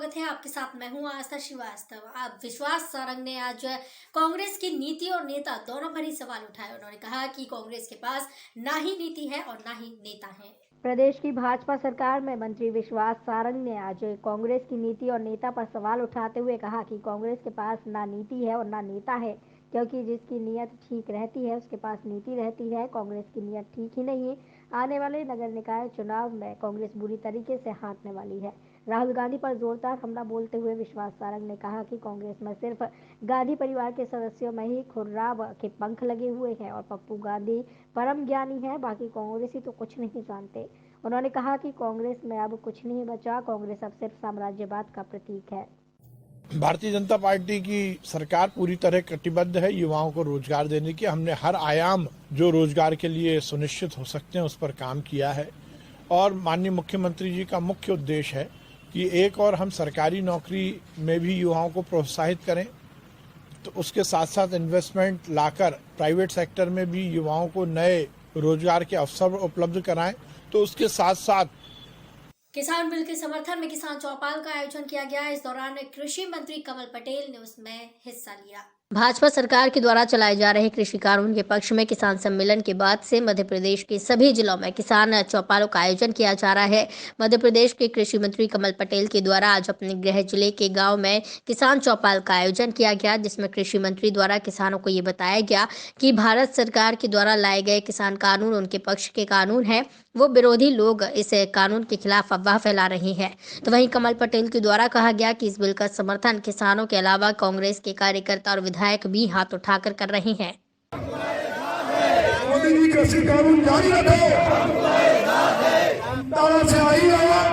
स्वागत है आपके साथ। मैं हूं आस्था श्रीवास्तव। आप विश्वास सारंग ने आज कांग्रेस की नीति और नेता दोनों पर ही सवाल उठाए। उन्होंने कहा कि कांग्रेस के पास ना ही नीति है और ना ही नेता है। प्रदेश की भाजपा सरकार में मंत्री विश्वास सारंग ने आज कांग्रेस की नीति और नेता पर सवाल उठाते हुए कहा कि कांग्रेस के पास ना नीति है और ना नेता है, क्योंकि जिसकी नीयत ठीक रहती है उसके पास नीति रहती है। कांग्रेस की नीयत ठीक ही नहीं। आने वाले नगर निकाय चुनाव में कांग्रेस बुरी तरीके से हारने वाली है। राहुल गांधी पर जोरदार हमला बोलते हुए विश्वास सारंग ने कहा कि कांग्रेस में सिर्फ गांधी परिवार के सदस्यों में ही खुर्राब के पंख लगे हुए हैं और पप्पू गांधी परम ज्ञानी है, बाकी कांग्रेसी तो कुछ नहीं जानते। उन्होंने कहा कि कांग्रेस में अब कुछ नहीं बचा, कांग्रेस अब सिर्फ साम्राज्यवाद का प्रतीक है। भारतीय जनता पार्टी की सरकार पूरी तरह कटिबद्ध है युवाओं को रोजगार देने की। हमने हर आयाम जो रोजगार के लिए सुनिश्चित हो सकते हैं उस पर काम किया है और माननीय मुख्यमंत्री जी का मुख्य उद्देश्य है कि एक और हम सरकारी नौकरी में भी युवाओं को प्रोत्साहित करें, तो उसके साथ साथ इन्वेस्टमेंट लाकर प्राइवेट सेक्टर में भी युवाओं को नए रोजगार के अवसर उपलब्ध कराएं। तो उसके साथ साथ किसान बिल के समर्थन में किसान चौपाल का आयोजन किया गया। इस दौरान कृषि मंत्री कमल पटेल ने उसमें हिस्सा लिया। भाजपा सरकार के द्वारा चलाए जा रहे कृषि कानून के पक्ष में किसान सम्मेलन के बाद से मध्य प्रदेश के सभी जिलों में किसान चौपालों का आयोजन किया जा रहा है। मध्य प्रदेश के कृषि मंत्री कमल पटेल के द्वारा आज अपने गृह जिले के गांव में किसान चौपाल का आयोजन किया गया, जिसमें कृषि मंत्री द्वारा किसानों को ये बताया गया कि भारत सरकार के द्वारा लाए गए किसान कानून उनके पक्ष के कानून है, वो विरोधी लोग इस कानून के खिलाफ अफवाह फैला रहे हैं। तो वहीं कमल पटेल के द्वारा कहा गया कि इस बिल का समर्थन किसानों के अलावा कांग्रेस के कार्यकर्ता और विधायक भी हाथ उठाकर कर रहे हैं। मोदी जी कृषि कानून जारी रखे, तारा से आई आवाज,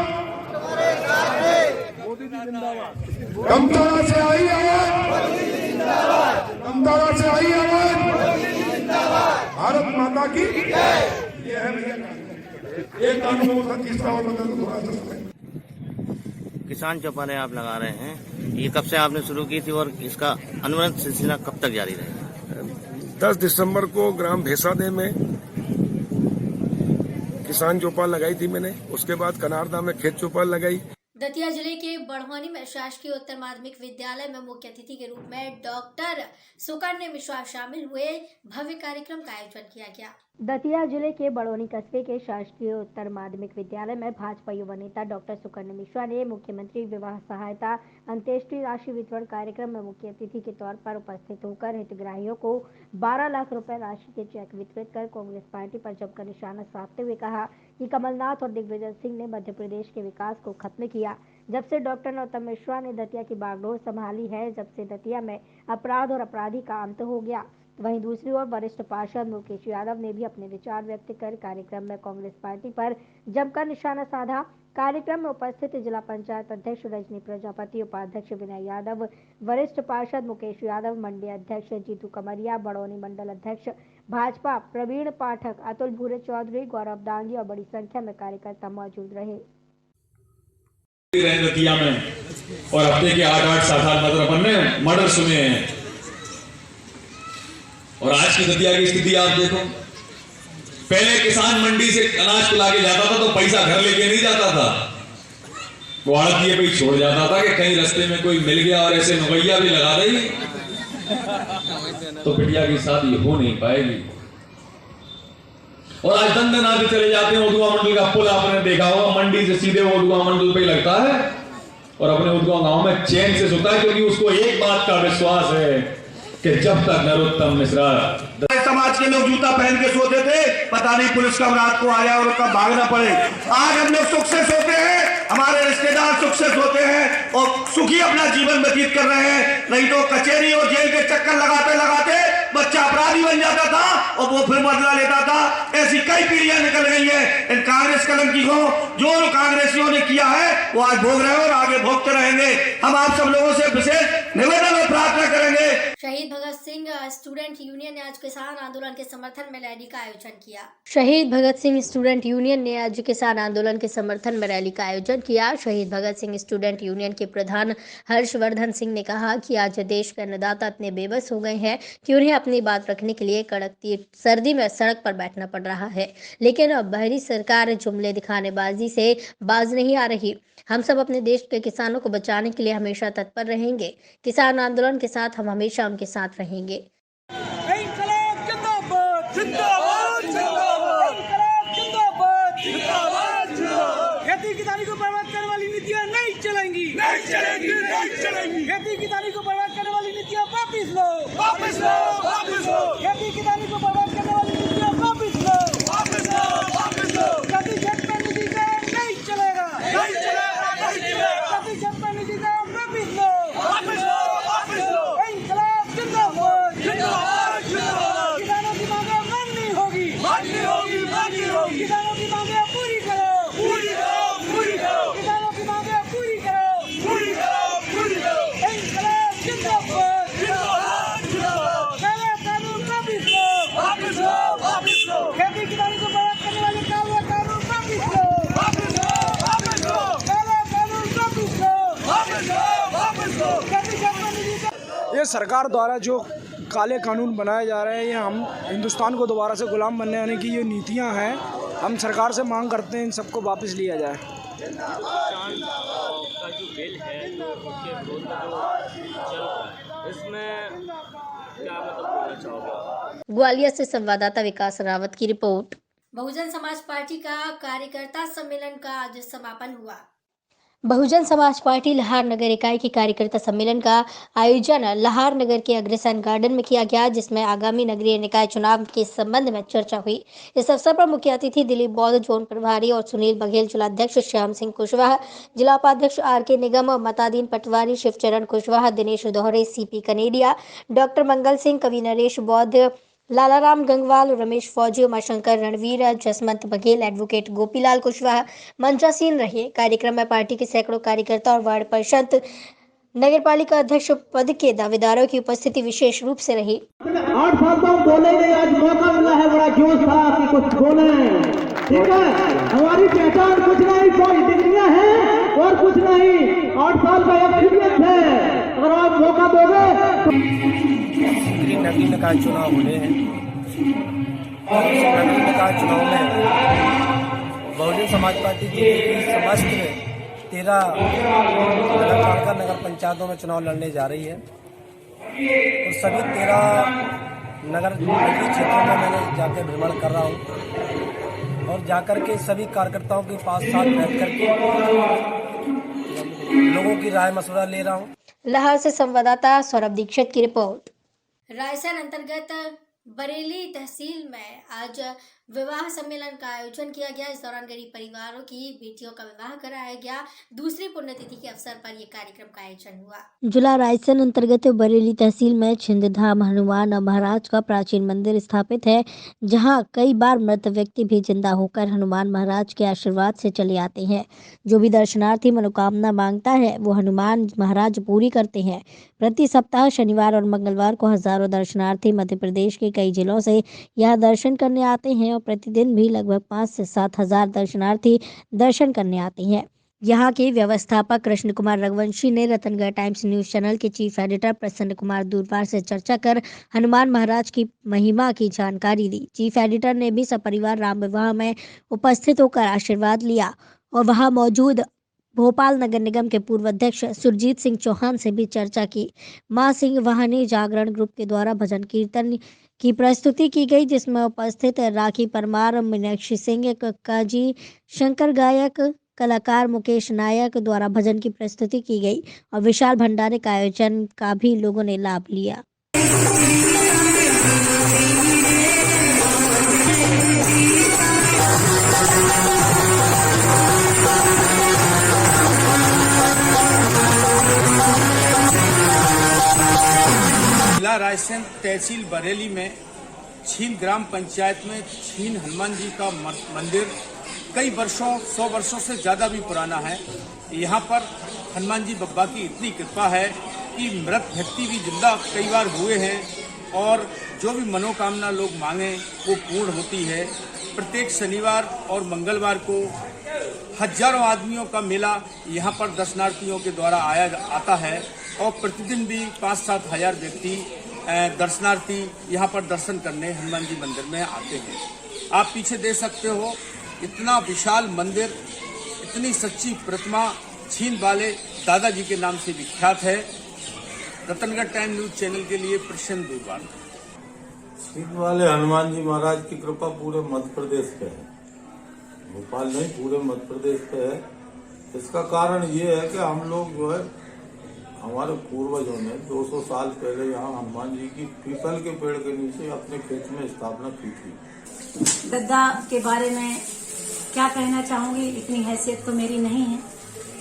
कमतारा से आई आवाज, कमतारा से आई आवाज, भारत माता की ये है भैया। एक कानून तीसरा और थोड़ा सा किसान चौपालें आप लगा रहे हैं, ये कब से आपने शुरू की थी और इसका अनुबंध सिलसिला कब तक जारी रहेगा? 10 दिसंबर को ग्राम भेसादे में किसान चौपाल लगाई थी मैंने, उसके बाद कनारदा में खेत चौपाल लगाई। दतिया जिले के बढ़वानी में शासकीय उत्तर माध्यमिक विद्यालय में मुख्य अतिथि के रूप में डॉक्टर सुकन्या मिश्रा शामिल हुए। भव्य कार्यक्रम का आयोजन किया गया। दतिया जिले के बड़ौनी कस्बे के शासकीय उत्तर माध्यमिक विद्यालय में भाजपा युवा नेता डॉक्टर सुकन्या मिश्रा ने मुख्यमंत्री विवाह सहायता अंत्येष्टि राशि वितरण कार्यक्रम में मुख्य अतिथि के तौर पर उपस्थित होकर हितग्राहियों को 12 लाख रुपए राशि के चेक वितरित कर कांग्रेस पार्टी पर जमकर निशाना साधते हुए कहा कि कमलनाथ और दिग्विजय सिंह ने मध्य प्रदेश के विकास को खत्म किया। जब से डॉक्टर नरोत्तम मिश्रा ने दतिया की बागडोर संभाली है, जब से दतिया में अपराध और अपराधी का अंत हो गया। वहीं दूसरी ओर वरिष्ठ पार्षद मुकेश यादव ने भी अपने विचार व्यक्त कर कार्यक्रम में कांग्रेस पार्टी पर जमकर निशाना साधा। कार्यक्रम में उपस्थित जिला पंचायत अध्यक्ष रजनी प्रजापति, उपाध्यक्ष विनय यादव, वरिष्ठ पार्षद मुकेश यादव, मंडी अध्यक्ष जीतू कमरिया, बड़ौनी मंडल अध्यक्ष भाजपा प्रवीण पाठक, अतुल भूरे चौधरी, गौरव दांगी और बड़ी संख्या में कार्यकर्ता मौजूद रहे। दतिया में और हफ्ते के 8-8 सात मतलब अपन ने मर्डर सुने हैं और आज की दतिया की स्थिति आप देखो। पहले किसान मंडी से अनाज को लाके जाता था तो पैसा घर लेके नहीं जाता था, वो आड़तिये पे ही छोड़ जाता था कि कहीं रास्ते में कोई मिल गया और ऐसे नवैया भी लगा देगी तो बिटिया की शादी हो नहीं पाएगी। और आज दंदन आते चले जाते हैं। उदुआ मंडल का पुल आपने देखा होगा, मंडी से सीधे वो उदुआ मंडल पे लगता है और अपने उदुआ गांव में चैन से सोता है, क्योंकि उसको एक बात का विश्वास है कि जब तक नरोत्तम मिश्रा समाज के लोग जूता पहन के सोते थे, पता नहीं पुलिस कब रात को आया और कब भागना पड़े। आज हम लोग सुख से सोते हैं, हमारे रिश्तेदार सुख से सोते हैं और सुखी अपना जीवन व्यतीत कर रहे हैं। नहीं तो कचहरी और जेल के चक्कर लगाते लगाते बच्चा अपराधी बन जाता था और वो फिर बदला लेता था। ऐसी कई पीढ़ियां निकल गई है इन कांग्रेस कलंकी को। जो कांग्रेसियों ने किया है वो आज भोग रहे हैं और आगे भोगते रहेंगे। हम आप सब लोगों से विशेष निवेदन और प्रार्थना करेंगे। शहीद शहीद भगत सिंह स्टूडेंट यूनियन ने आज किसान आंदोलन के समर्थन में रैली का आयोजन किया। शहीद भगत सिंह स्टूडेंट यूनियन ने आज किसान आंदोलन के समर्थन में रैली का आयोजन किया। शहीद भगत सिंह स्टूडेंट यूनियन के प्रधान हर्षवर्धन सिंह ने कहा कि आज देश के अन्नदाता इतने बेबस हो गए हैं कि उन्हें अपनी बात रखने के लिए कड़कती सर्दी में सड़क पर बैठना पड़ रहा है, लेकिन अब बाहरी सरकार जुमले दिखानेबाजी से बाज नहीं आ रही। हम सब अपने देश के किसानों को बचाने के लिए हमेशा तत्पर रहेंगे। किसान आंदोलन के साथ हम हमेशा उनके साथ रहेंगे। खेती किसानी को बर्बाद करने वाली नीतियाँ नहीं चलेंगी, नहीं चलेंगी, नहीं चलेंगी। खेती किसानी को बर्बाद करने वाली नीतियाँ वापिस लो, वापिस लो, वापिस लो। खेती किसानी को बर्बाद करने वाली नीतियाँ वापिस लो, वापिस लो, वापिस लो। खेती जनता नीति का नहीं चलेगा, नहीं चलेगा, नहीं चलेगा। खेती जनता नीति का वापिस लो, वापिस लो, वापिस लो। इंकलाब जिंदाबाद, जिंदाबाद, जिंदाबाद। किसानों की मांगे माननी होगी, माननी होगी, माननी होगी। किसानों की मांगे पूरी करो, पूरी करो, पूरी करो। किसानों की मांगे पूरी करो, पूरी करो, पूरी करो। इंकलाब जिंदाबाद, जिंदाबाद, जिंदाबाद। काला कानून वापिस लो, वापिस लो, वापिस लो। खेती किसानी को बर्बाद करने वाले काला कानून वापिस लो, वापिस लो, वापिस लो। काला कानून वापिस लो, वापिस लो, वापिस लो। खेती जनता नीति का ये सरकार द्वारा जो काले कानून बनाए जा रहे हैं, ये हम हिंदुस्तान को दोबारा से गुलाम बनाने की ये नीतियां हैं। हम सरकार से मांग करते हैं इन सबको वापस लिया जाए। का जो बिल है जो उसके विरोध में जो चल रहा है, इसमें क्या मतलब बोलना चाहोगे? ग्वालियर से संवाददाता विकास रावत की रिपोर्ट। बहुजन समाज पार्टी का कार्यकर्ता सम्मेलन का आज समापन हुआ। बहुजन समाज पार्टी लाहौर नगर इकाई के कार्यकर्ता सम्मेलन का आयोजन लाहौर नगर के अग्रसेन गार्डन में किया गया, जिसमें आगामी नगरीय निकाय चुनाव के संबंध में चर्चा हुई। इस अवसर पर मुख्य अतिथि दिलीप बौद्ध जोन प्रभारी और सुनील बघेल जिलाध्यक्ष, श्याम सिंह कुशवाहा जिला उपाध्यक्ष, RK निगम, मतादीन पटवारी, शिवचरण कुशवाहा, दिनेश दोहरे, CP कनेडिया, डॉक्टर मंगल सिंह, कवि नरेश बौद्ध, लालाराम गंगवाल, रमेश फौजी, उमाशंकर रणवीर, जसवंत बघेल, एडवोकेट गोपीलाल कुशवाहा मंचासीन रहे। कार्यक्रम में पार्टी के सैकड़ों कार्यकर्ता और वार्ड परिषद नगरपालिका अध्यक्ष पद के दावेदारों की उपस्थिति विशेष रूप से रही। 8 साल तो बोले नहीं, आज मौका मिला है, बड़ा जोश था कि कुछ बोले। ठीक है, हमारी पहचान कुछ नहीं, कोई डिग्रियां हैं और कुछ नहीं, 8 साल का एक्सपीरियंस है। अगर आप मौका दोगे नगरीय निकाय चुनाव होने हैं। नगरीय निकाय चुनाव में बहुजन समाज पार्टी की समस्त 13 नगरपालिका नगर पंचायतों में चुनाव लड़ने जा रही है और सभी 13 नगरीय क्षेत्रों में मैंने जाकर भ्रमण कर रहा हूँ और जाकर के सभी कार्यकर्ताओं के पास साथ बैठ करके लोगों की राय मशवरा ले रहा हूँ। लाहौर से संवाददाता सौरभ दीक्षित की रिपोर्ट। रायसेन अंतर्गत बरेली तहसील में आज विवाह सम्मेलन का आयोजन किया गया। इस दौरान गरीब परिवारों की बेटियों का विवाह कराया गया। दूसरी पुण्यतिथि के अवसर पर यह कार्यक्रम का आयोजन हुआ। जिला रायसेन अंतर्गत बरेली तहसील में छिंदधाम हनुमान महाराज का प्राचीन मंदिर स्थापित है, जहां कई बार मृत व्यक्ति भी जिंदा होकर हनुमान महाराज के आशीर्वाद से चले आते हैं। जो भी दर्शनार्थी मनोकामना मांगता है वो हनुमान महाराज पूरी करते हैं। प्रति सप्ताह शनिवार और मंगलवार को हजारों दर्शनार्थी मध्य प्रदेश के कई जिलों से यहाँ दर्शन करने आते हैं और प्रतिदिन भी लगभग 5 से 7 हजार दर्शनार्थी दर्शन करने आते हैं। यहाँ के व्यवस्थापक कृष्ण कुमार रघुवंशी ने रतनगढ़ टाइम्स न्यूज चैनल के चीफ एडिटर प्रसन्न कुमार दूरबार से चर्चा कर हनुमान महाराज की महिमा की जानकारी दी। चीफ एडिटर ने भी सपरिवार राम विवाह में उपस्थित होकर आशीर्वाद लिया और वहां मौजूद भोपाल नगर निगम के पूर्व अध्यक्ष सुरजीत सिंह चौहान से भी चर्चा की। मां सिंह वाहनी जागरण ग्रुप के द्वारा भजन कीर्तन की प्रस्तुति की गई, जिसमें उपस्थित राखी परमार, मीनाक्षी सिंह, कक्का जी, शंकर गायक, कलाकार मुकेश नायक द्वारा भजन की प्रस्तुति की गई और विशाल भंडारे का आयोजन का भी लोगों ने लाभ लिया। जिला रायसेन तहसील बरेली में छीन ग्राम पंचायत में छीन हनुमान जी का मंदिर कई वर्षों 100 वर्षों से ज़्यादा भी पुराना है। यहाँ पर हनुमान जी बब्बा की इतनी कृपा है कि मृत व्यक्ति भी जिंदा कई बार हुए हैं और जो भी मनोकामना लोग मांगे वो पूर्ण होती है। प्रत्येक शनिवार और मंगलवार को हजारों आदमियों का मेला यहाँ पर दर्शनार्थियों के द्वारा आता है और प्रतिदिन भी 5-7 हजार व्यक्ति दर्शनार्थी यहाँ पर दर्शन करने हनुमान जी मंदिर में आते हैं। आप पीछे देख सकते हो, इतना विशाल मंदिर, इतनी सच्ची प्रतिमा छीन वाले दादाजी के नाम से विख्यात है। रतनगढ़ टाइम न्यूज चैनल के लिए प्रसन्न दूरवार। छीन वाले हनुमान जी महाराज की कृपा पूरे मध्य प्रदेश पे है, भोपाल नहीं पूरे मध्य प्रदेश पे है। इसका कारण ये है कि हम लोग जो है हमारे पूर्वजों ने 200 साल पहले यहाँ हनुमान जी की पीपल के पेड़ के नीचे अपने खेत में स्थापना की थी। दद्दा के बारे में क्या कहना चाहूंगी, इतनी हैसियत तो मेरी नहीं है,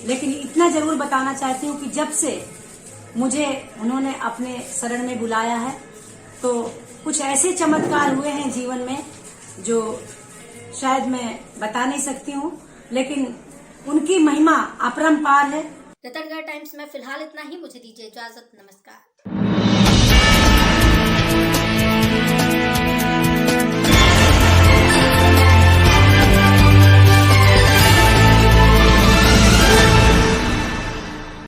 लेकिन इतना जरूर बताना चाहती हूँ कि जब से मुझे उन्होंने अपने शरण में बुलाया है तो कुछ ऐसे चमत्कार हुए हैं जीवन में जो शायद मैं बता नहीं सकती हूँ, लेकिन उनकी महिमा अपरंपार है। रतनगढ़ टाइम्स में फिलहाल इतना ही। मुझे दीजिए इजाजत। नमस्कार।